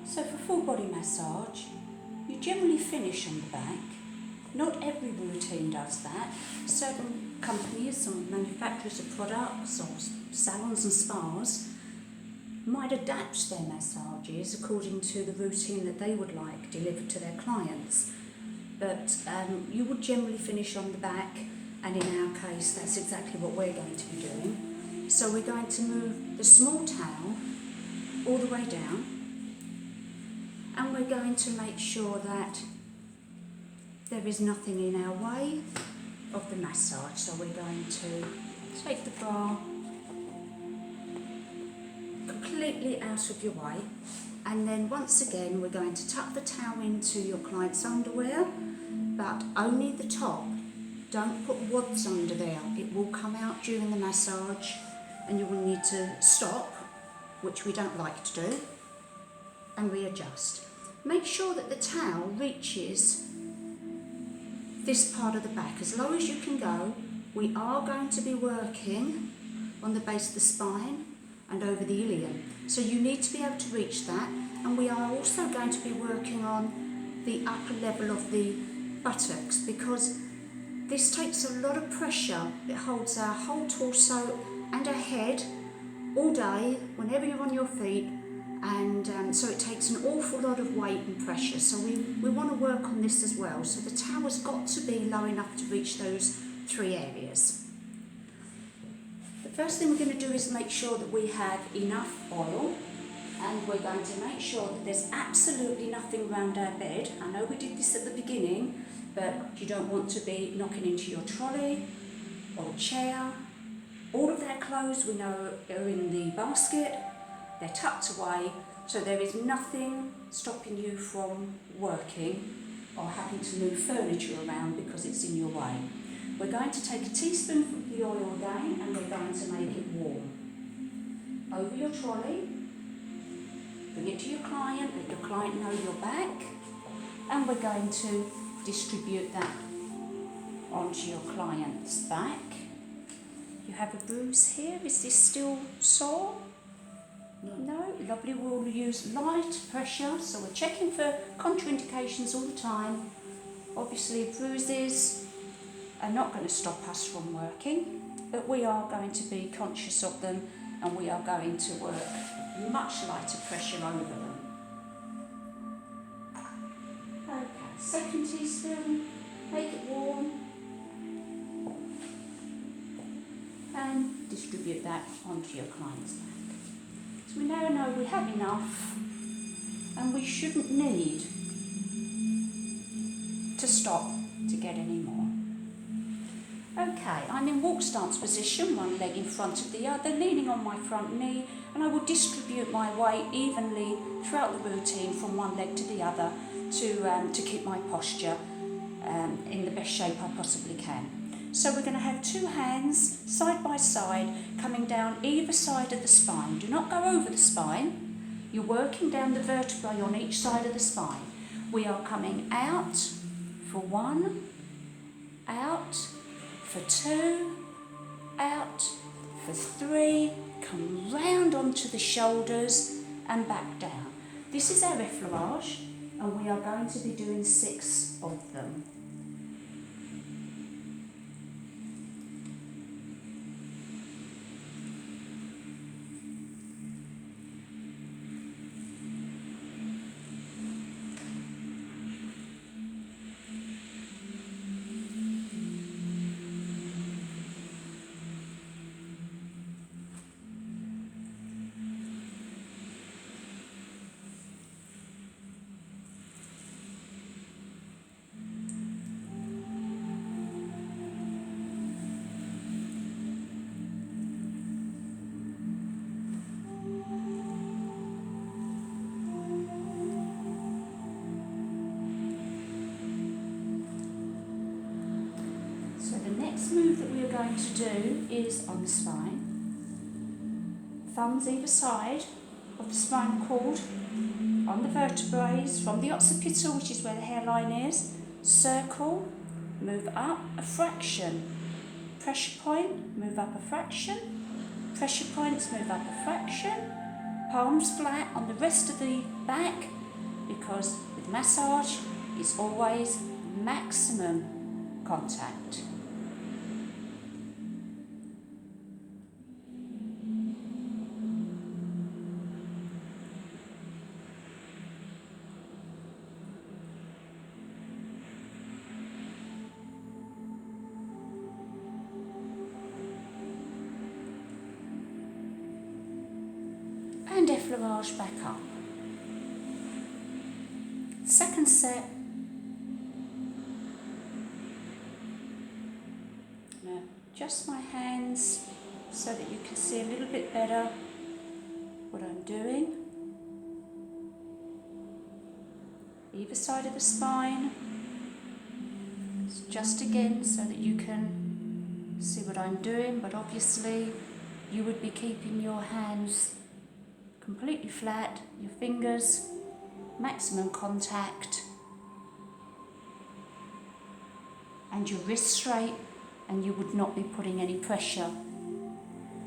So for full body massage, you generally finish on the back. Not every routine does that. Certain companies or manufacturers of products or salons and spas might adapt their massages according to the routine that they would like delivered to their clients. But you would generally finish on the back, and in our case that's exactly what we're going to be doing. So we're going to move the small towel all the way down, and we're going to make sure that there is nothing in our way of the massage. So we're going to take the bra completely out of your way, and then once again we're going to tuck the towel into your client's underwear, but only the top. Don't put wads under there. It will come out during the massage and you will need to stop, which we don't like to do, and readjust. Make sure that the towel reaches this part of the back as low as you can go. We are going to be working on the base of the spine and over the ilium, so you need to be able to reach that, and we are also going to be working on the upper level of the buttocks, because this takes a lot of pressure. It holds our whole torso and our head all day whenever you're on your feet, and so it takes an awful lot of weight and pressure, so we want to work on this as well. So the towel's got to be low enough to reach those three areas. The first thing we're going to do is make sure that we have enough oil, and we're going to make sure that there's absolutely nothing around our bed. I know we did this at the beginning, but you don't want to be knocking into your trolley or chair. All of our clothes we know are in the basket, they're tucked away, so there is nothing stopping you from working or having to move furniture around because it's in your way. We're going to take a teaspoon of the oil again, and we're going to make it warm. Over your trolley, bring it to your client, let your client know you're back, and we're going to distribute that onto your client's back. You have a bruise here. Is this still sore? No? Lovely. We'll use light pressure, so we're checking for contraindications all the time. Obviously bruises are not going to stop us from working, but we are going to be conscious of them, and we are going to work much lighter pressure over them. Okay, second teaspoon, make it warm, and distribute that onto your client's back. So we now know we have enough, and we shouldn't need to stop to get any more. Okay, I'm in walk stance position, one leg in front of the other, leaning on my front knee, and I will distribute my weight evenly throughout the routine from one leg to the other to keep my posture in the best shape I possibly can. So we're going to have two hands side by side coming down either side of the spine. Do not go over the spine. You're working down the vertebrae on each side of the spine. We are coming out for one, out for two, out for three, come round onto the shoulders and back down. This is our effleurage, and we are going to be doing 6 of them. Move that we are going to do is on the spine. Thumbs either side of the spinal cord, on the vertebrae, from the occipital, which is where the hairline is, circle, move up a fraction, pressure point, move up a fraction, pressure points, move up a fraction, palms flat on the rest of the back, because with massage it's always maximum contact. And effleurage back up. Second set. Now adjust my hands so that you can see a little bit better what I'm doing. Either side of the spine. It's just again so that you can see what I'm doing, but obviously you would be keeping your hands completely flat, your fingers, maximum contact, and your wrist straight, and you would not be putting any pressure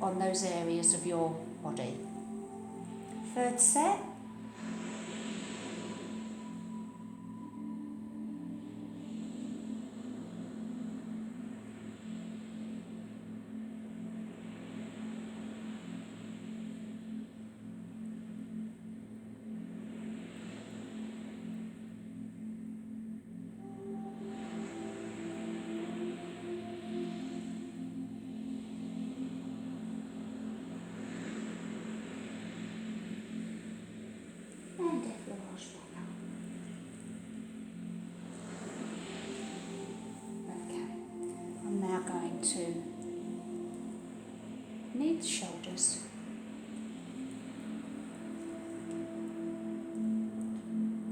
on those areas of your body. Third set. And effleurage back up. Okay, I'm now going to knee the shoulders.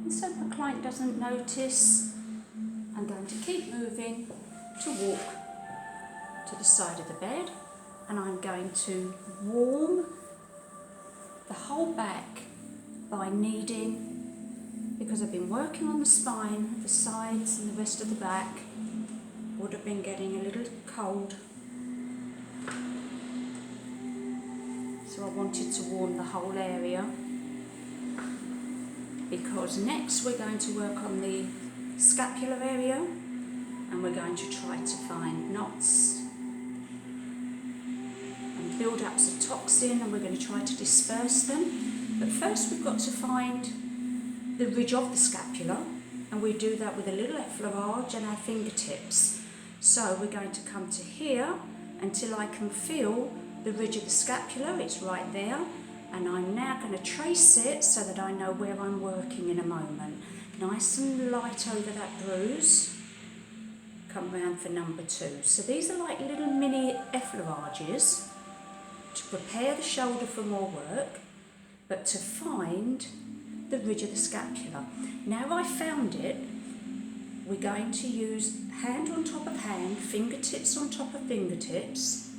And so my client doesn't notice, I'm going to keep moving to walk to the side of the bed, and I'm going to warm the whole back by kneading, because I've been working on the spine, the sides and the rest of the back would have been getting a little cold. So I wanted to warm the whole area, because next we're going to work on the scapular area, and we're going to try to find knots and build-ups of toxin, and we're going to try to disperse them. But first we've got to find the ridge of the scapula, and we do that with a little effleurage and our fingertips. So we're going to come to here until I can feel the ridge of the scapula. It's right there, and I'm now going to trace it so that I know where I'm working in a moment. Nice and light over that bruise. Come round for number 2. So these are like little mini effleurages to prepare the shoulder for more work, but to find the ridge of the scapula. Now I found it, we're going to use hand on top of hand, fingertips on top of fingertips.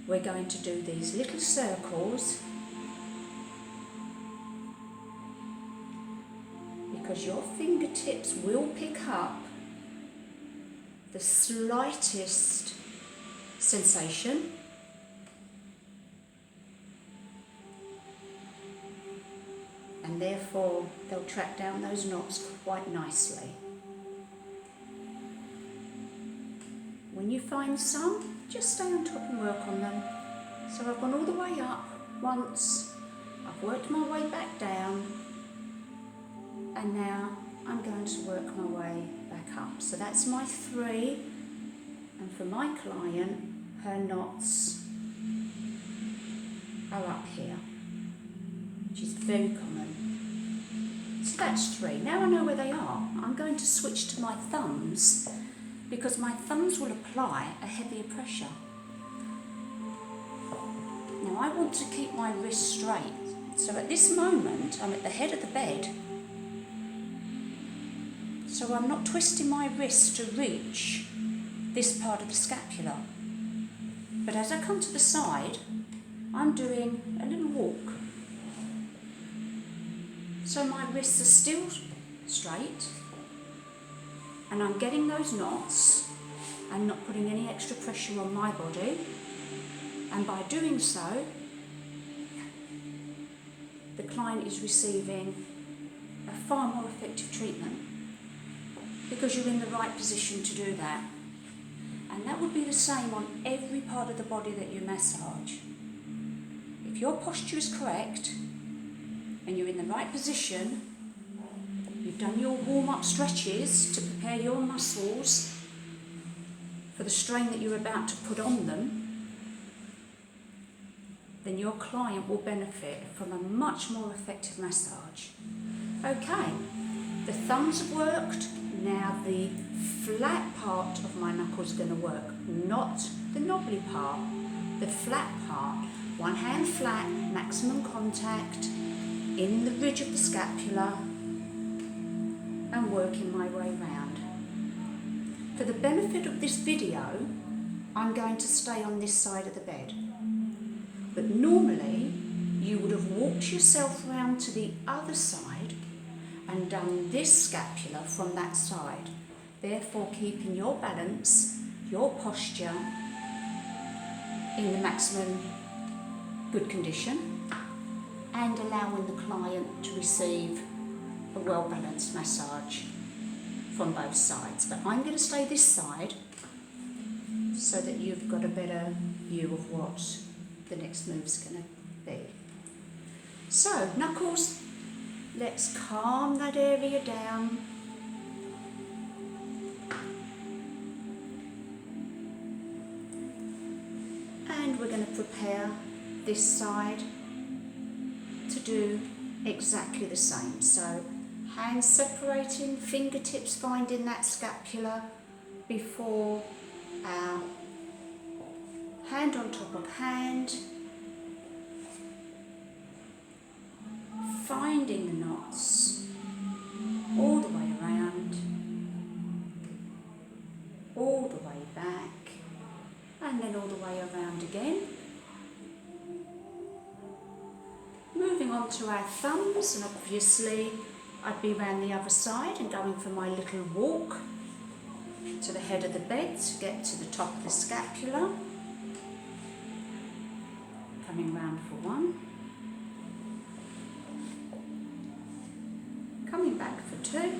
We're going to do these little circles, because your fingertips will pick up the slightest sensation. And therefore they'll track down those knots quite nicely. When you find some, just stay on top and work on them. So I've gone all the way up once, I've worked my way back down, and now I'm going to work my way back up. So that's my 3, and for my client, her knots are up here, which is very common. So that's 3. Now I know where they are. I'm going to switch to my thumbs, because my thumbs will apply a heavier pressure. Now I want to keep my wrist straight. So at this moment, I'm at the head of the bed. So I'm not twisting my wrist to reach this part of the scapula. But as I come to the side, I'm doing a little walk. So my wrists are still straight, and I'm getting those knots and not putting any extra pressure on my body. And by doing so, the client is receiving a far more effective treatment because you're in the right position to do that. And that would be the same on every part of the body that you massage. If your posture is correct and you're in the right position, you've done your warm-up stretches to prepare your muscles for the strain that you're about to put on them, then your client will benefit from a much more effective massage. Okay, the thumbs have worked. Now the flat part of my knuckles is going to work, not the knobbly part, the flat part. One hand flat, maximum contact in the ridge of the scapula and working my way round. For the benefit of this video, I'm going to stay on this side of the bed. But normally, you would have walked yourself round to the other side and done this scapula from that side, therefore keeping your balance, your posture in the maximum good condition and allowing the client to receive a well-balanced massage from both sides. But I'm going to stay this side so that you've got a better view of what the next move's going to be. So, knuckles, let's calm that area down. And we're going to prepare this side to do exactly the same. So, hands separating, fingertips finding that scapula before our hand on top of hand, finding the knots all the way around, all the way back, and then all the way around again. Moving on to our thumbs, and obviously I'd be around the other side and going for my little walk to the head of the bed to get to the top of the scapula. Coming round for one. Coming back for two.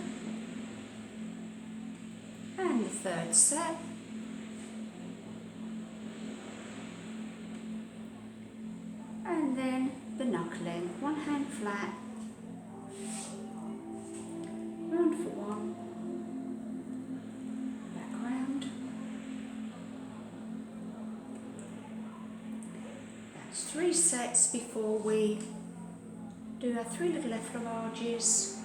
And the third set. And then the knuckling. One hand flat. Round for one. Back round. That's 3 sets before we do our 3 little effleurages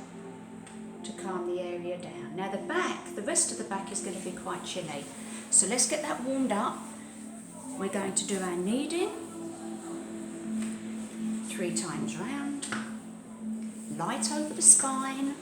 to calm the area down. Now the rest of the back is going to be quite chilly. So let's get that warmed up. We're going to do our kneading 3 times round. Light over the spine.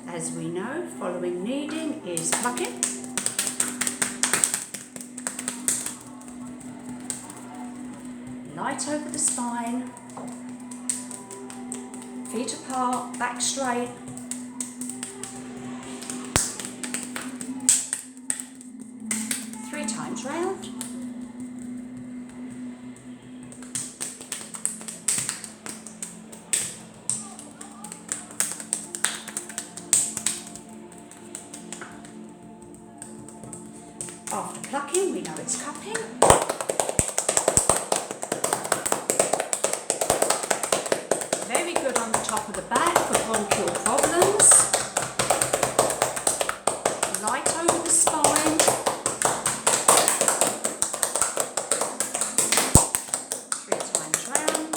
As we know, following kneading is plucking. Light over the spine. Feet apart, back straight. Three times round. After plucking, we know it's cupping. Very good on the top of the back for bronchial problems. Light over the spine. 3 times round.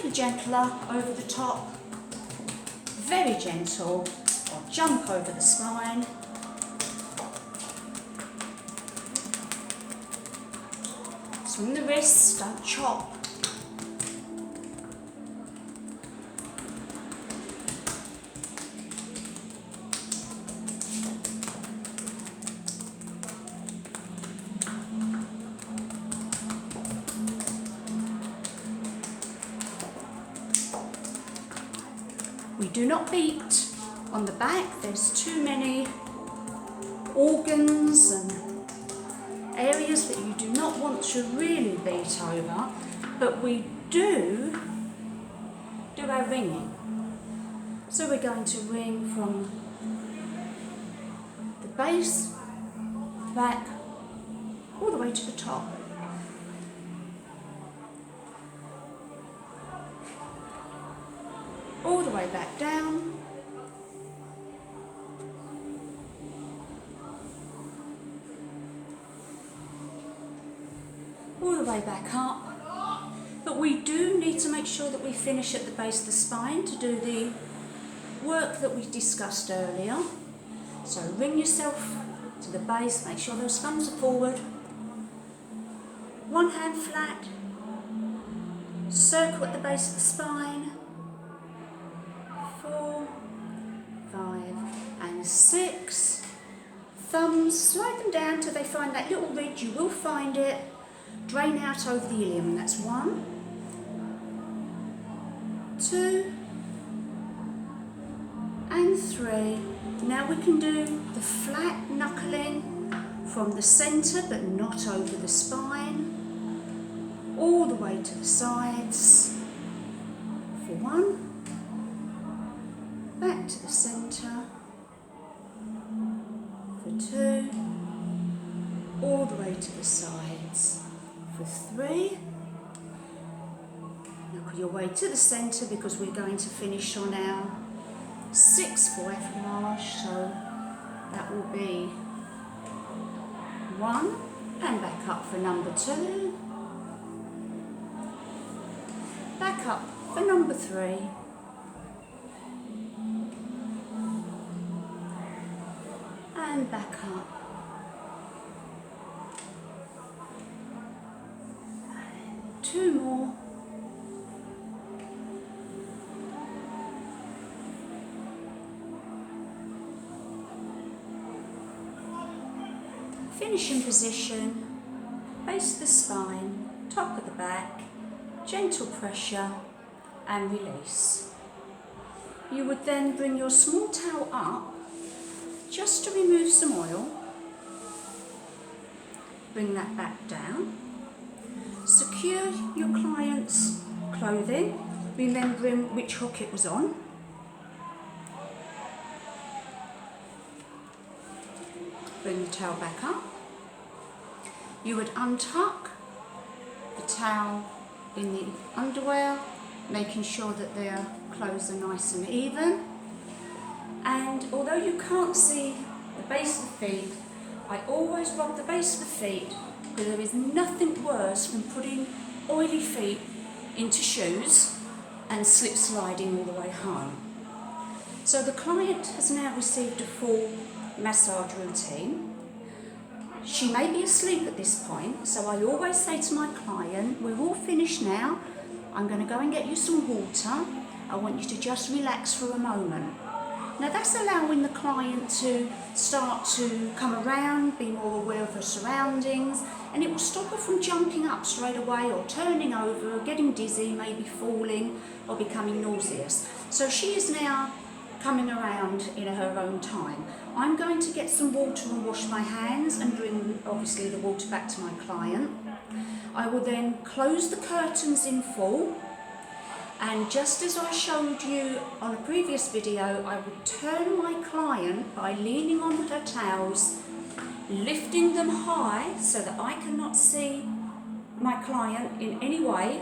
slightly gentler over the top, very gentle, or jump over the spine. Swing the wrists, don't chop. We do not beat on the back. There's too many organs and areas that you do not want to really beat over, but we do our ringing. So we're going to ring from the base, back, all the way to the top. All the way back down. All the way back up. But we do need to make sure that we finish at the base of the spine to do the work that we discussed earlier. So ring yourself to the base, make sure those thumbs are forward. One hand flat. Circle at the base of the spine. 4, 5 and 6. Thumbs, slide them down till they find that little ridge. You will find it. Drain out over the ilium. That's 1, 2 and 3. Now we can do the flat knuckling from the centre but not over the spine. All the way to the sides. For 1. Back to the centre. For 2. All the way to the sides. For 3. Knuckle your way to the centre because we're going to finish on our 6 for effleurage, so that will be 1 and back up for number 2. Back up for number 3. And back up. 2 more. Finishing position, base of the spine, top of the back, gentle pressure and release. You would then bring your small towel up just to remove some oil. Bring that back down. Secure your client's clothing, remembering which hook it was on. Bring the towel back up. You would untuck the towel in the underwear, making sure that their clothes are nice and even. And although you can't see the base of the feet, I always rub the base of the feet because there is nothing worse than putting oily feet into shoes and slip sliding all the way home. So the client has now received a full massage routine. She may be asleep at this point, so I always say to my client, we're all finished now, I'm going to go and get you some water. I want you to just relax for a moment. Now that's allowing the client to start to come around, be more aware of her surroundings, and it will stop her from jumping up straight away or turning over or getting dizzy, maybe falling or becoming nauseous. So she is now coming around in her own time. I'm going to get some water and wash my hands and bring obviously the water back to my client. I will then close the curtains in full, and just as I showed you on a previous video, I will turn my client by leaning on her towels, lifting them high so that I cannot see my client in any way,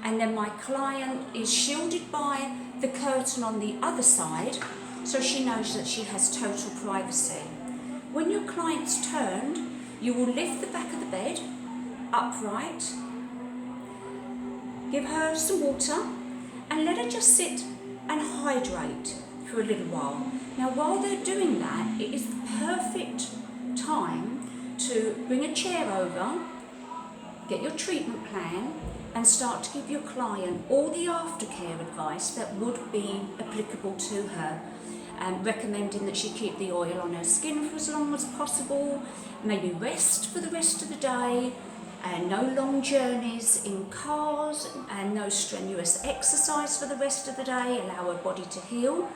and then my client is shielded by the curtain on the other side so she knows that she has total privacy. When your client's turned, you will lift the back of the bed upright, give her some water, let her just sit and hydrate for a little while. Now while they're doing that, it is the perfect time to bring a chair over, get your treatment plan, and start to give your client all the aftercare advice that would be applicable to her. Recommending that she keep the oil on her skin for as long as possible, maybe rest for the rest of the day, and no long journeys in cars, and no strenuous exercise for the rest of the day, allow her body to heal.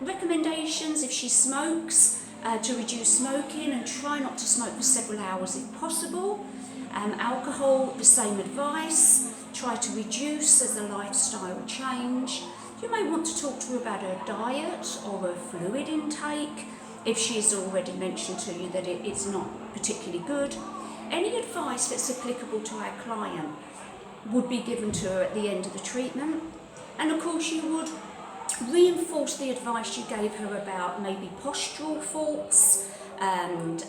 Recommendations if she smokes, to reduce smoking and try not to smoke for several hours if possible. Alcohol, the same advice, try to reduce as a lifestyle change. You may want to talk to her about her diet or her fluid intake if she's already mentioned to you that it's not particularly good. Any advice that's applicable to our client would be given to her at the end of the treatment. And of course you would reinforce the advice you gave her about maybe postural faults and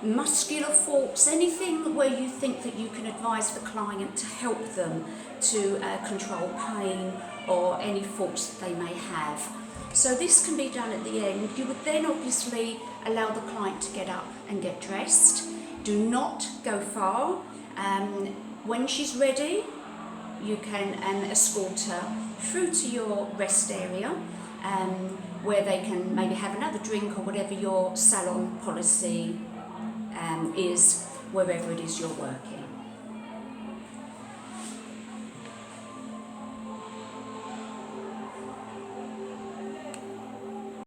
muscular faults, anything where you think that you can advise the client to help them to control pain or any faults that they may have. So this can be done at the end. You would then obviously allow the client to get up and get dressed. Do not go far. When she's ready, you can escort her through to your rest area where they can maybe have another drink or whatever your salon policy is, wherever it is you're working.